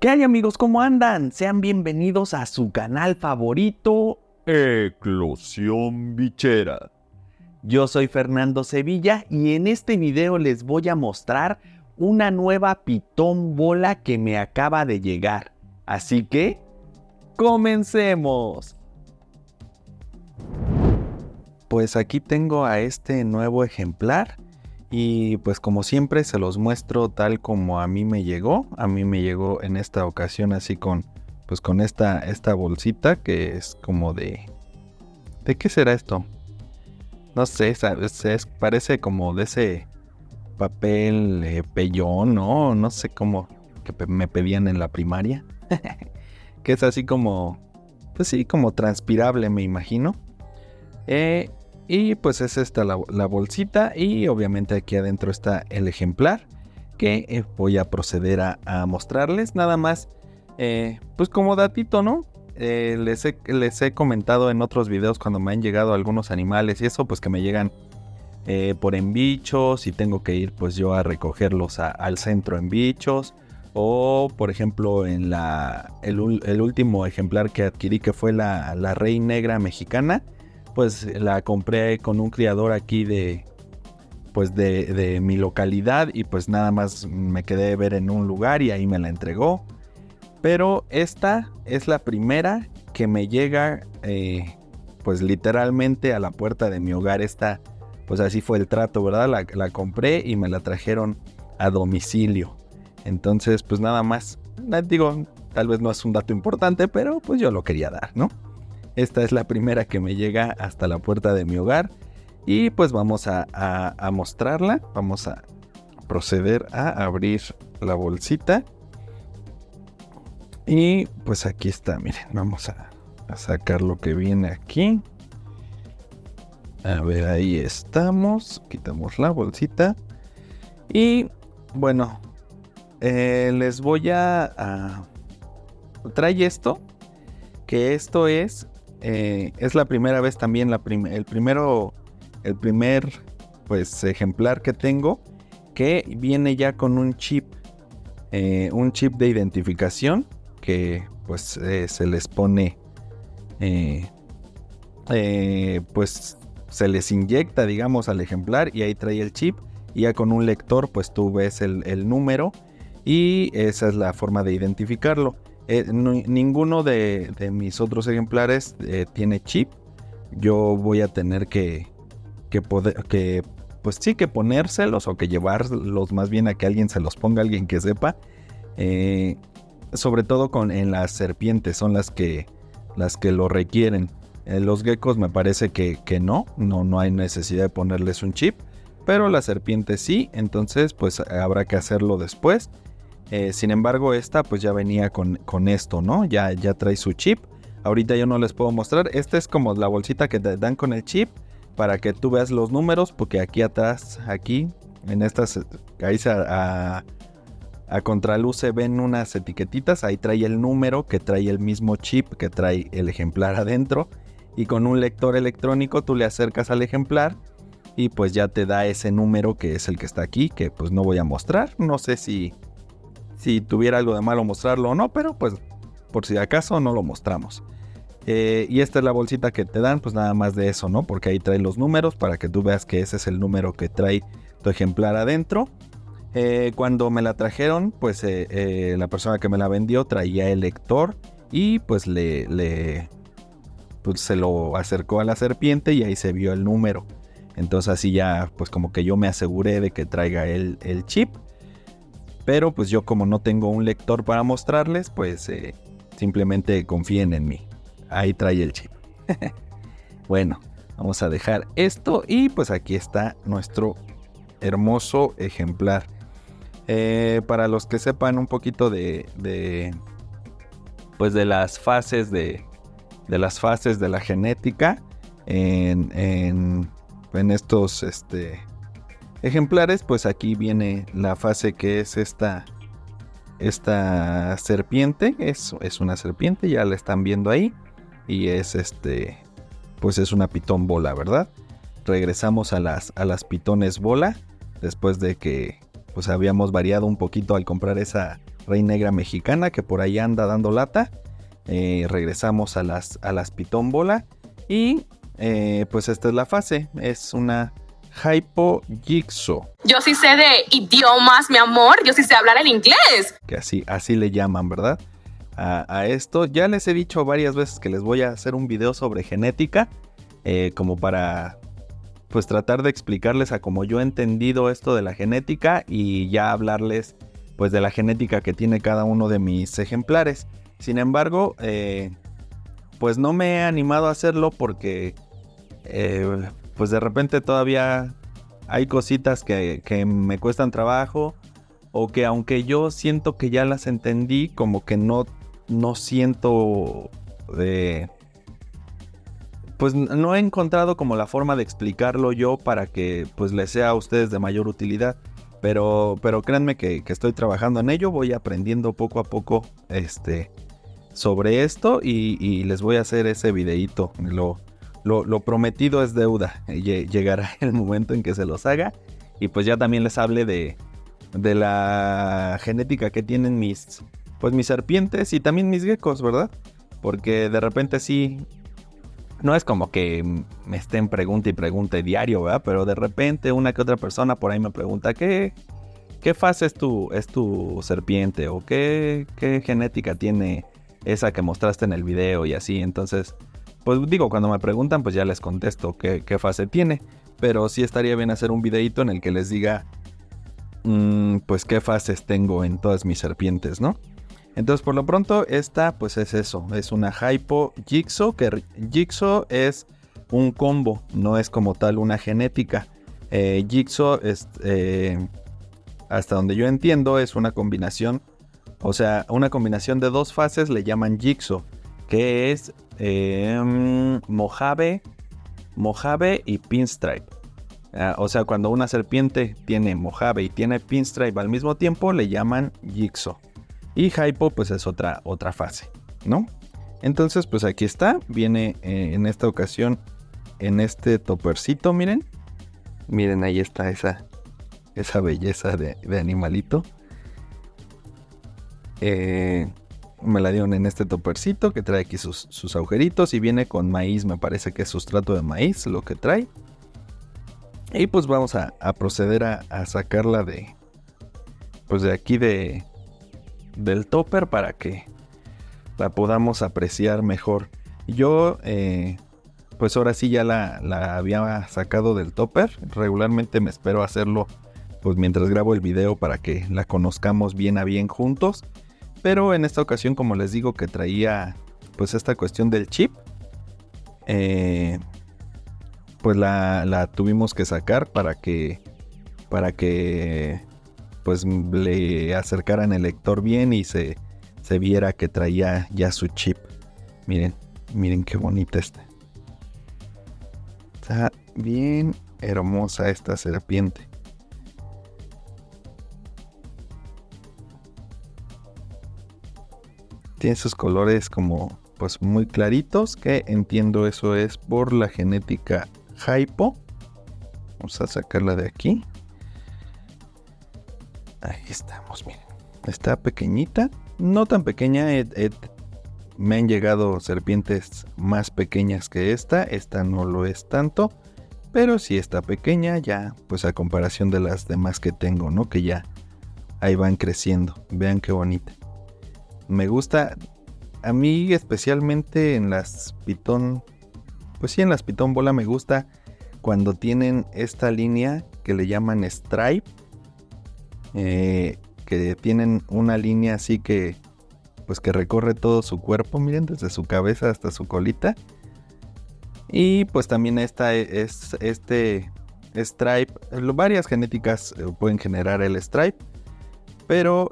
¿Qué hay, amigos? ¿Cómo andan? Sean bienvenidos a su canal favorito, Eclosión Bichera. Yo soy Fernando Sevilla y en este video les voy a mostrar una nueva pitón bola que me acaba de llegar. Así que, ¡comencemos! Pues aquí tengo a este nuevo ejemplar. Y pues como siempre se los muestro tal como a mí me llegó. A mí me llegó en esta ocasión así con esta bolsita que es como de... ¿De qué será esto? No sé, parece como de ese papel pellón, ¿no? No sé cómo que me pedían en la primaria. Que es así como, pues sí, como transpirable me imagino. Y pues es esta la bolsita y obviamente aquí adentro está el ejemplar que voy a proceder a mostrarles. Nada más, pues como datito, ¿no? Les he comentado en otros videos cuando me han llegado algunos animales y eso, pues que me llegan por enbichos y tengo que ir pues yo a recogerlos al centro en bichos. O por ejemplo en el último ejemplar que adquirí, que fue la rey negra mexicana, pues la compré con un criador aquí de mi localidad y pues nada más me quedé de ver en un lugar y ahí me la entregó. Pero esta es la primera que me llega pues literalmente a la puerta de mi hogar. Esta pues así fue el trato, ¿verdad? La compré y me la trajeron a domicilio. Entonces pues nada más, digo, tal vez no es un dato importante, pero pues yo lo quería dar, ¿no? Esta es la primera que me llega hasta la puerta de mi hogar. Y pues vamos a mostrarla. Vamos a proceder a abrir la bolsita. Y pues aquí está, miren, vamos a sacar lo que viene aquí. A ver, ahí estamos. Quitamos la bolsita. Y bueno, les voy trae esto. Que esto es la primera vez también, el primer pues ejemplar que tengo que viene ya con un chip de identificación que pues se les pone pues se les inyecta, digamos, al ejemplar y ahí trae el chip y ya con un lector pues tú ves el número y esa es la forma de identificarlo. Ninguno de mis otros ejemplares tiene chip. Yo voy a tener que ponérselos o que llevarlos más bien a que alguien se los ponga, alguien que sepa. Sobre todo en las serpientes son las que lo requieren. Los geckos me parece que no hay necesidad de ponerles un chip, pero las serpientes sí, entonces pues habrá que hacerlo después. Sin embargo, esta pues ya venía con esto, ¿no? Ya trae su chip. Ahorita yo no les puedo mostrar. Esta es como la bolsita que te dan con el chip para que tú veas los números, porque aquí atrás, aquí, en estas, ahí a contraluz se ven unas etiquetitas. Ahí trae el número que trae el mismo chip que trae el ejemplar adentro. Y con un lector electrónico tú le acercas al ejemplar y pues ya te da ese número que es el que está aquí, que pues no voy a mostrar. No sé si tuviera algo de malo mostrarlo o no, pero pues por si acaso no lo mostramos. Y esta es la bolsita que te dan, pues nada más de eso, ¿no? Porque ahí trae los números para que tú veas que ese es el número que trae tu ejemplar adentro. Cuando me la trajeron, pues la persona que me la vendió traía el lector y pues pues se lo acercó a la serpiente y ahí se vio el número. Entonces así ya pues como que yo me aseguré de que traiga el chip. Pero pues yo como no tengo un lector para mostrarles, pues simplemente confíen en mí. Ahí trae el chip. Bueno, vamos a dejar esto y pues aquí está nuestro hermoso ejemplar. Para los que sepan un poquito de las fases de la genética en estos ejemplares, pues aquí viene la fase que es esta serpiente. Es una serpiente, ya la están viendo ahí, y es pues es una pitón bola, ¿verdad? Regresamos a las pitones bola después de que pues habíamos variado un poquito al comprar esa Rey Negra mexicana, que por ahí anda dando lata. Regresamos a las pitón bola. Y pues esta es la fase. Es una Hypo Jigsaw. Yo sí sé de idiomas, mi amor. Yo sí sé hablar el inglés. Que así le llaman, ¿verdad? A esto. Ya les he dicho varias veces que les voy a hacer un video sobre genética. Como para pues tratar de explicarles a cómo yo he entendido esto de la genética. Y ya hablarles pues de la genética que tiene cada uno de mis ejemplares. Sin embargo, pues no me he animado a hacerlo porque pues de repente todavía hay cositas que me cuestan trabajo, o que aunque yo siento que ya las entendí, como que no siento, pues no he encontrado como la forma de explicarlo yo para que pues les sea a ustedes de mayor utilidad. Pero créanme que estoy trabajando en ello, voy aprendiendo poco a poco sobre esto y les voy a hacer ese videíto. Lo prometido es deuda. Llegará el momento en que se los haga. Y pues ya también les hable de la genética que tienen mis serpientes y también mis geckos, ¿verdad? Porque de repente sí, no es como que me estén pregunte y pregunte diario, ¿verdad? Pero de repente una que otra persona por ahí me pregunta ¿qué fase es tu serpiente? ¿O qué genética tiene esa que mostraste en el video? Y así, entonces pues digo, cuando me preguntan, pues ya les contesto qué fase tiene. Pero sí estaría bien hacer un videito en el que les diga pues qué fases tengo en todas mis serpientes, ¿no? Entonces por lo pronto esta pues es eso, es una Hypo Jigsaw, que Jigsaw es un combo, no es como tal una genética. Jigsaw es, hasta donde yo entiendo, es una combinación, o sea, una combinación de dos fases le llaman Jigsaw, que es Mojave y Pinstripe. O sea, cuando una serpiente tiene Mojave y tiene Pinstripe al mismo tiempo, le llaman Jigsaw. Y Hypo pues es otra fase, ¿no? Entonces pues aquí está, viene en esta ocasión en este topercito, miren. Miren, ahí está esa belleza de animalito. Me la dieron en este topercito que trae aquí sus agujeritos y viene con maíz, me parece que es sustrato de maíz lo que trae. Y pues vamos a proceder a sacarla de aquí del topper para que la podamos apreciar mejor. Yo pues ahora sí ya la había sacado del topper. Regularmente me espero hacerlo pues mientras grabo el video para que la conozcamos bien a bien juntos. Pero en esta ocasión, como les digo, que traía pues esta cuestión del chip, pues la tuvimos que sacar para que pues le acercaran el lector bien y se viera que traía ya su chip. Miren qué bonita está. Está bien hermosa esta serpiente. Tiene sus colores como pues muy claritos, que entiendo eso es por la genética Hypo. Vamos a sacarla de aquí. Ahí estamos, miren. Está pequeñita, no tan pequeña. Me han llegado serpientes más pequeñas que esta. Esta no lo es tanto, pero sí está pequeña ya, pues a comparación de las demás que tengo, ¿no? Que ya ahí van creciendo. Vean qué bonita. Me gusta, a mí especialmente en las pitón, pues sí, en las pitón bola me gusta cuando tienen esta línea que le llaman stripe, que tienen una línea así que pues que recorre todo su cuerpo, miren, desde su cabeza hasta su colita. Y pues también esta es este stripe, varias genéticas pueden generar el stripe. Pero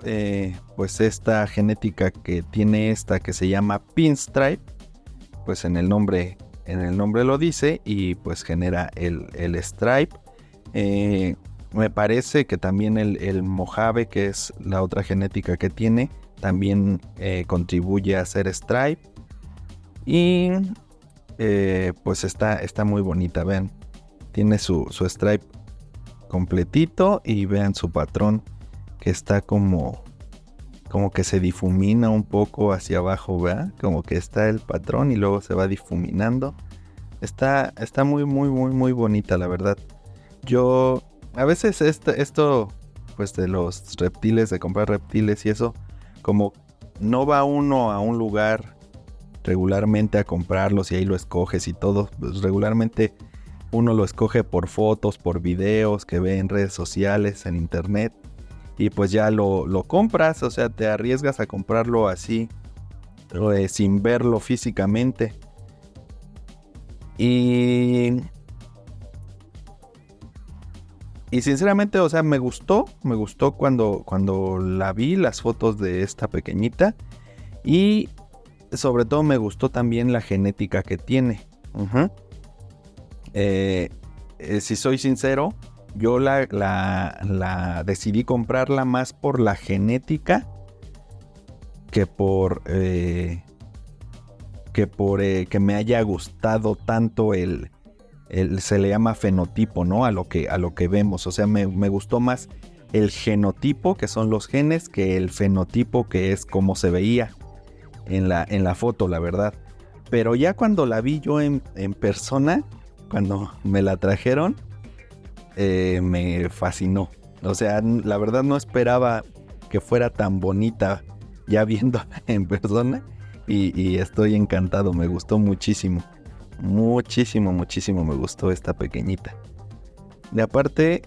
pues esta genética que tiene esta que se llama Pinstripe, pues en el nombre lo dice y pues genera el stripe. Me parece que también el Mojave, que es la otra genética que tiene, también contribuye a hacer stripe. Y pues está muy bonita, vean. Tiene su stripe completito y vean su patrón, que está como como que se difumina un poco hacia abajo, ¿verdad? Como que está el patrón y luego se va difuminando. Está muy, muy, muy, muy bonita, la verdad. Yo, a veces esto, pues de los reptiles, de comprar reptiles y eso, como no va uno a un lugar regularmente a comprarlos y ahí lo escoges y todo, pues regularmente uno lo escoge por fotos, por videos que ve en redes sociales, en internet, y pues ya lo compras, o sea, te arriesgas a comprarlo así, sin verlo físicamente. Y sinceramente, o sea, me gustó cuando la vi, las fotos de esta pequeñita. Y sobre todo me gustó también la genética que tiene. Uh-huh. Si soy sincero, yo la decidí comprarla más por la genética que por que me haya gustado tanto se le llama fenotipo, ¿no? A lo que vemos. O sea, me gustó más el genotipo, que son los genes, que el fenotipo, que es como se veía en la foto, la verdad. Pero ya cuando la vi yo en persona, cuando me la trajeron, me fascinó. O sea, la verdad no esperaba que fuera tan bonita ya viéndola en persona. Y estoy encantado, me gustó muchísimo. Muchísimo, muchísimo me gustó esta pequeñita. De aparte,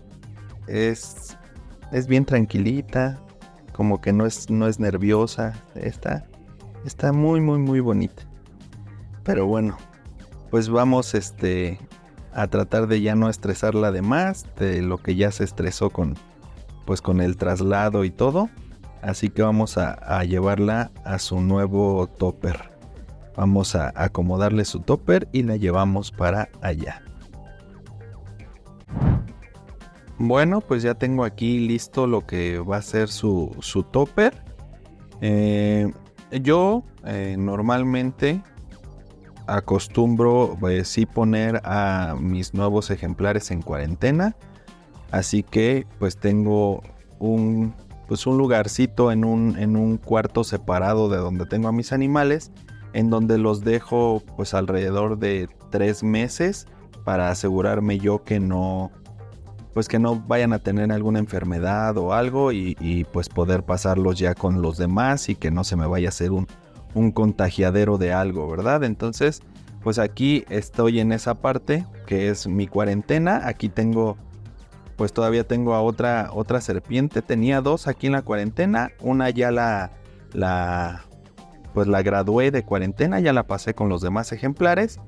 es bien tranquilita, como que no es nerviosa. Está muy, muy, muy bonita. Pero bueno, pues vamos a tratar de ya no estresarla de más, de lo que ya se estresó con el traslado y todo. Así que vamos a llevarla a su nuevo topper. Vamos a acomodarle su topper y la llevamos para allá. Bueno, pues ya tengo aquí listo lo que va a ser su topper. Yo normalmente acostumbro sí poner a mis nuevos ejemplares en cuarentena. Así que pues tengo un lugarcito en un cuarto separado de donde tengo a mis animales, en donde los dejo pues alrededor de 3 meses para asegurarme yo que no vayan a tener alguna enfermedad o algo y pues poder pasarlos ya con los demás y que no se me vaya a hacer un contagiadero de algo, ¿verdad? Entonces pues aquí estoy en esa parte que es mi cuarentena. Aquí tengo pues todavía tengo a otra serpiente. Tenía 2 aquí en la cuarentena. Una ya la gradué de cuarentena, ya la pasé con los demás ejemplares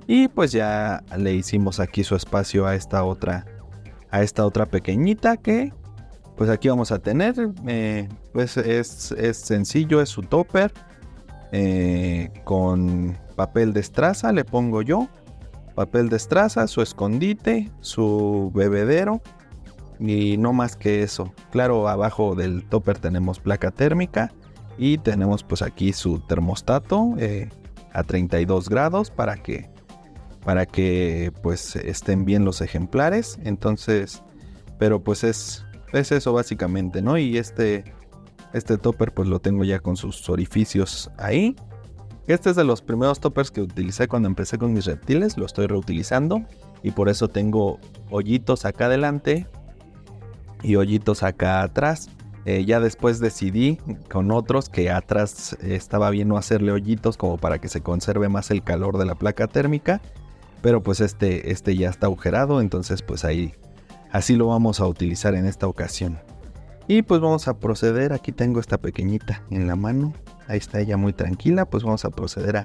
y pues ya le hicimos aquí su espacio a esta otra pequeñita que pues aquí vamos a tener. Pues es sencillo, es su topper con papel de estraza, le pongo yo papel de estraza, su escondite, su bebedero y no más que eso. Claro, abajo del topper tenemos placa térmica y tenemos pues aquí su termostato a 32 grados para que pues estén bien los ejemplares. Entonces, pero pues es eso básicamente, ¿no? Y este topper pues lo tengo ya con sus orificios ahí. Este es de los primeros toppers que utilicé cuando empecé con mis reptiles. Lo estoy reutilizando y por eso tengo hoyitos acá adelante y hoyitos acá atrás. Ya después decidí con otros que atrás estaba bien no hacerle hoyitos como para que se conserve más el calor de la placa térmica. Pero pues este ya está agujerado, entonces pues ahí así lo vamos a utilizar en esta ocasión. Y pues vamos a proceder, aquí tengo esta pequeñita en la mano. Ahí está ella muy tranquila, pues vamos a proceder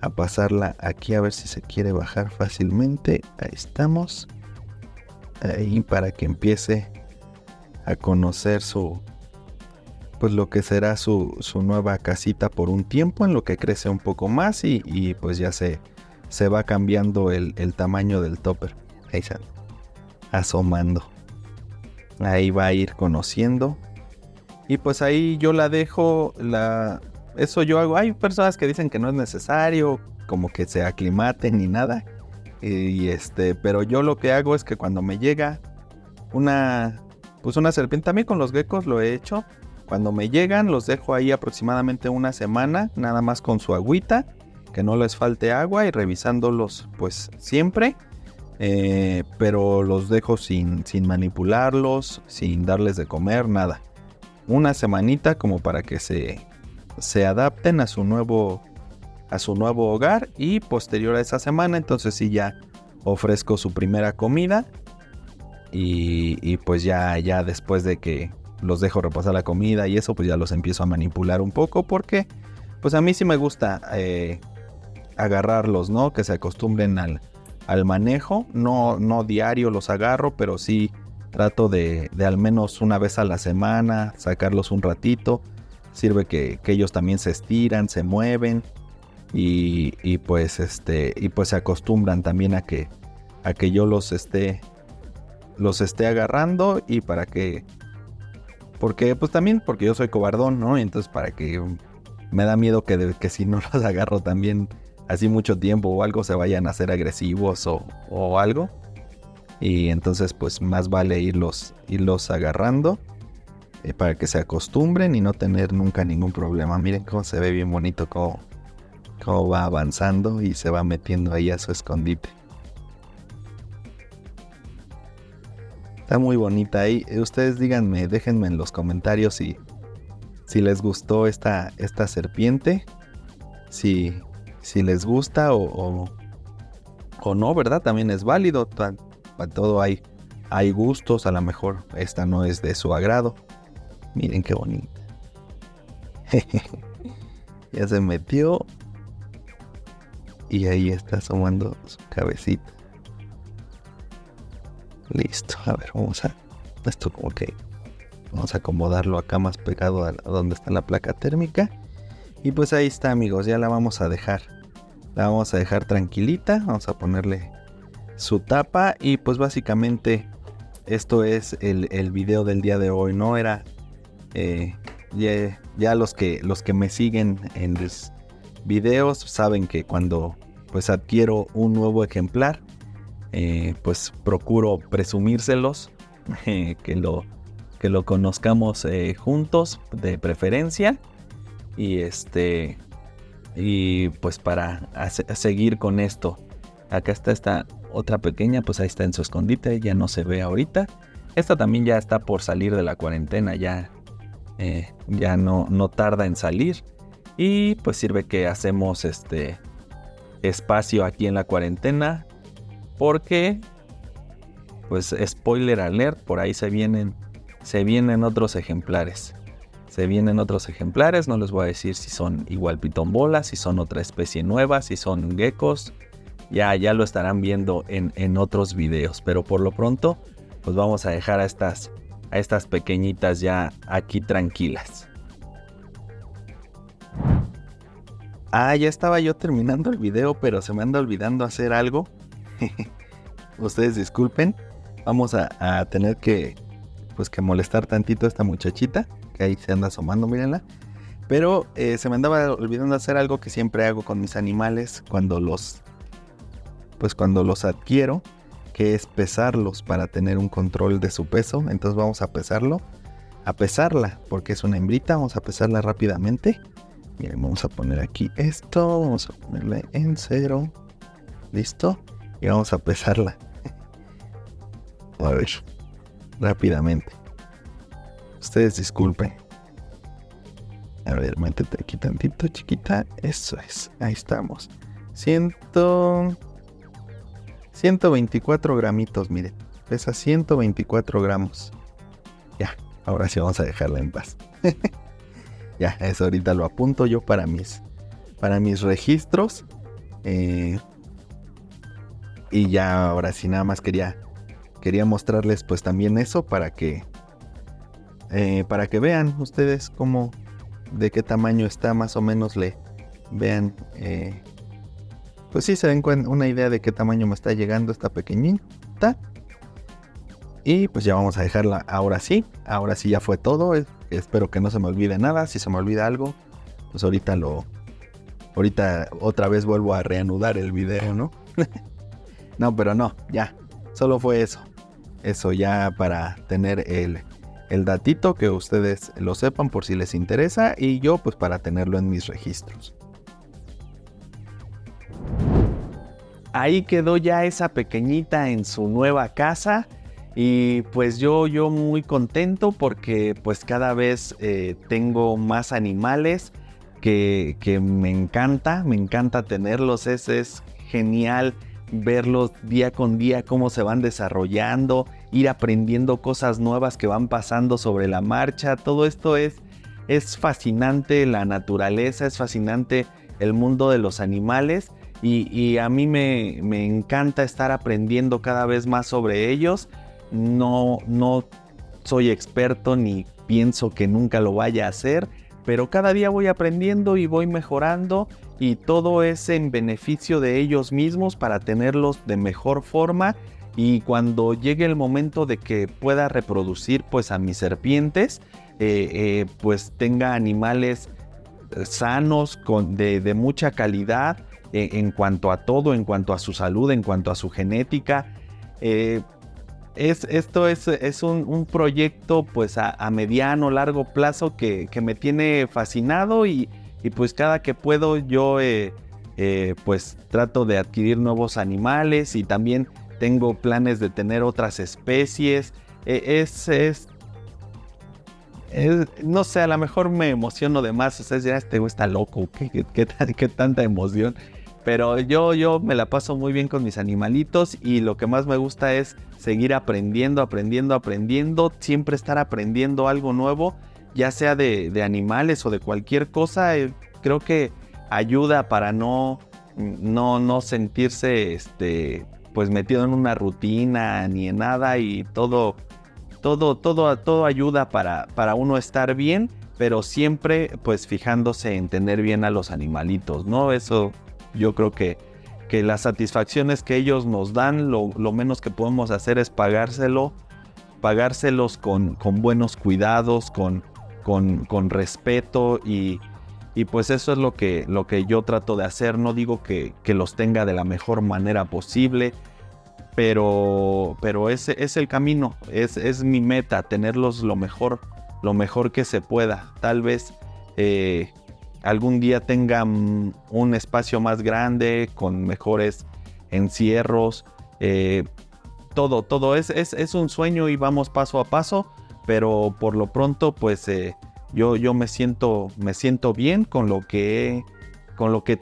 a pasarla aquí a ver si se quiere bajar fácilmente. Ahí estamos. Ahí para que empiece a conocer pues lo que será su nueva casita por un tiempo, en lo que crece un poco más y pues ya se va cambiando el tamaño del topper. Ahí está asomando. Ahí va a ir conociendo. Y pues ahí yo la dejo. Eso yo hago. Hay personas que dicen que no es necesario, como que se aclimaten ni nada. Pero yo lo que hago es que cuando me llega una serpiente, también con los geckos lo he hecho. Cuando me llegan los dejo ahí aproximadamente una semana, nada más con su agüita, que no les falte agua y revisándolos pues siempre. Pero los dejo sin manipularlos, sin darles de comer, nada. Una semanita como para que se adapten a su nuevo hogar, y posterior a esa semana entonces sí ya ofrezco su primera comida y pues ya después de que los dejo reposar la comida y eso, pues ya los empiezo a manipular un poco, porque pues a mí sí me gusta agarrarlos, ¿no? Que se acostumbren al manejo. No diario los agarro, pero sí trato de al menos una vez a la semana sacarlos un ratito. Sirve que ellos también se estiran, se mueven y pues se acostumbran también a que yo los esté agarrando, y porque yo soy cobardón, ¿no? Entonces para que me da miedo que si no los agarro también así mucho tiempo o algo, se vayan a hacer agresivos o algo. Y entonces pues más vale irlos agarrando para que se acostumbren y no tener nunca ningún problema. Miren cómo se ve bien bonito, cómo va avanzando y se va metiendo ahí a su escondite. Está muy bonita ahí. Ustedes díganme, déjenme en los comentarios si les gustó esta serpiente. Si les gusta o no, ¿verdad? También es válido. Para todo hay gustos. A lo mejor esta no es de su agrado. Miren qué bonita. Ya se metió. Y ahí está asomando su cabecita. Listo. A ver, vamos a acomodarlo acá más pegado a donde está la placa térmica. Y pues ahí está, amigos, ya la vamos a dejar. La vamos a dejar tranquilita. Vamos a ponerle su tapa. Y pues básicamente esto es el video del día de hoy. No era ya los que me siguen en los videos saben que cuando pues adquiero un nuevo ejemplar, pues procuro presumírselos, que lo conozcamos juntos de preferencia. Y pues para seguir con esto, acá está esta otra pequeña, pues ahí está en su escondite, ya no se ve ahorita. Esta también ya está por salir de la cuarentena, ya no tarda en salir. Y pues sirve que hacemos espacio aquí en la cuarentena, porque pues spoiler alert, por ahí se vienen otros ejemplares. No les voy a decir si son igual pitombolas, si son otra especie nueva, si son geckos. Ya lo estarán viendo en otros videos. Pero por lo pronto, pues vamos a dejar a estas pequeñitas ya aquí tranquilas. Ya estaba yo terminando el video, pero se me anda olvidando hacer algo. Ustedes disculpen. Vamos a tener que molestar tantito a esta muchachita, que ahí se anda asomando, mírenla. Pero se me andaba olvidando hacer algo que siempre hago con mis animales cuando los adquiero, que es pesarlos para tener un control de su peso. Entonces vamos a pesarla, porque es una hembrita. Vamos a pesarla rápidamente. Miren, vamos a poner aquí esto, vamos a ponerle en 0. Listo. Y vamos a pesarla. A ver, rápidamente. Ustedes disculpen. A ver, métete aquí tantito, chiquita. Eso es, ahí estamos. 124 gramitos, miren. Pesa 124 gramos. Ya, ahora sí vamos a dejarla en paz. Ya, eso ahorita lo apunto yo para mis registros. Y ya, ahora sí, nada más quería mostrarles pues también eso para que vean ustedes de qué tamaño está, más o menos le vean. Pues sí, se den una idea de qué tamaño me está llegando esta pequeñita. Y pues ya vamos a dejarla ahora sí ya fue todo. Espero que no se me olvide nada. Si se me olvida algo, pues ahorita otra vez vuelvo a reanudar el video, ¿no? No, pero no, ya, solo fue eso ya para tener el datito, que ustedes lo sepan por si les interesa, y yo pues para tenerlo en mis registros. Ahí quedó ya esa pequeñita en su nueva casa. Y pues yo muy contento porque pues cada vez tengo más animales que me encanta tenerlos. Es genial verlos día con día cómo se van desarrollando, ir aprendiendo cosas nuevas que van pasando sobre la marcha. Todo esto es fascinante, la naturaleza, es fascinante el mundo de los animales y a mí me encanta estar aprendiendo cada vez más sobre ellos. No soy experto ni pienso que nunca lo vaya a hacer, pero cada día voy aprendiendo y voy mejorando y todo es en beneficio de ellos mismos para tenerlos de mejor forma, y cuando llegue el momento de que pueda reproducir pues a mis serpientes, pues tenga animales sanos, de mucha calidad en cuanto a todo, en cuanto a su salud, en cuanto a su genética. Esto es un proyecto pues a mediano, largo plazo que me tiene fascinado y pues cada que puedo yo pues trato de adquirir nuevos animales y también tengo planes de tener otras especies. No sé, a lo mejor me emociono de más, o sea, ya este güey está loco, ¿qué tanta emoción? Pero yo me la paso muy bien con mis animalitos y lo que más me gusta es seguir aprendiendo, siempre estar aprendiendo algo nuevo, ya sea de animales o de cualquier cosa. Creo que ayuda para no sentirse pues metido en una rutina ni en nada, y todo ayuda para uno estar bien, pero siempre pues fijándose en tener bien a los animalitos, ¿no? Eso yo creo que las satisfacciones que ellos nos dan, lo menos que podemos hacer es pagárselos con buenos cuidados, con respeto, y pues eso es lo que yo trato de hacer. No digo que los tenga de la mejor manera posible, pero ese es el camino, es mi meta, tenerlos lo mejor que se pueda. Tal vez algún día tengan un espacio más grande, con mejores encierros. Todo es un sueño y vamos paso a paso, pero por lo pronto pues yo me siento bien con lo que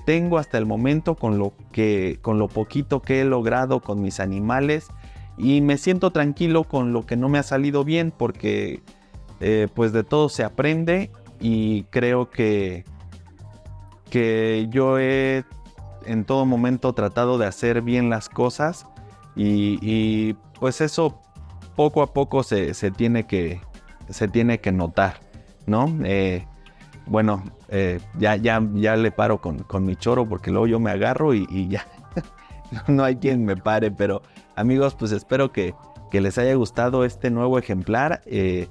tengo hasta el momento, con lo poquito que he logrado con mis animales, y me siento tranquilo con lo que no me ha salido bien, porque pues de todo se aprende, y creo que yo he en todo momento tratado de hacer bien las cosas, y pues eso poco a poco se tiene que notar, ¿no? Bueno, ya le paro con mi choro, porque luego yo me agarro y ya no hay quien me pare. Pero amigos, pues espero que les haya gustado este nuevo ejemplar, que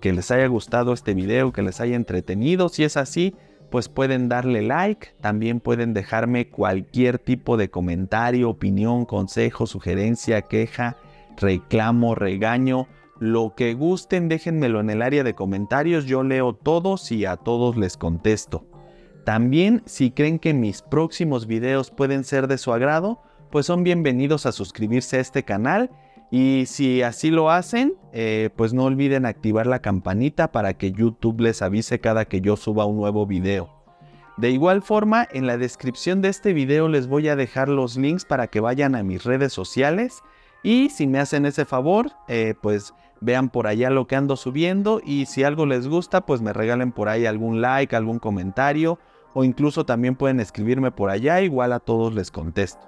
les haya gustado este video, que les haya entretenido. Si es así, pues pueden darle like, también pueden dejarme cualquier tipo de comentario, opinión, consejo, sugerencia, queja, reclamo, regaño. Lo que gusten, déjenmelo en el área de comentarios, yo leo todos y a todos les contesto. También, si creen que mis próximos videos pueden ser de su agrado, pues son bienvenidos a suscribirse a este canal, y si así lo hacen, pues no olviden activar la campanita para que YouTube les avise cada que yo suba un nuevo video. De igual forma, en la descripción de este video les voy a dejar los links para que vayan a mis redes sociales, y si me hacen ese favor, pues vean por allá lo que ando subiendo, y si algo les gusta, pues me regalen por ahí algún like, algún comentario, o incluso también pueden escribirme por allá, igual a todos les contesto.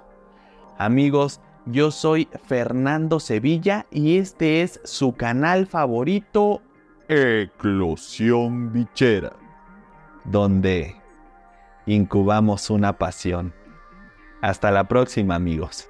Amigos, yo soy Fernando Sevilla y este es su canal favorito, Eclosión Bichera, donde incubamos una pasión. Hasta la próxima, amigos.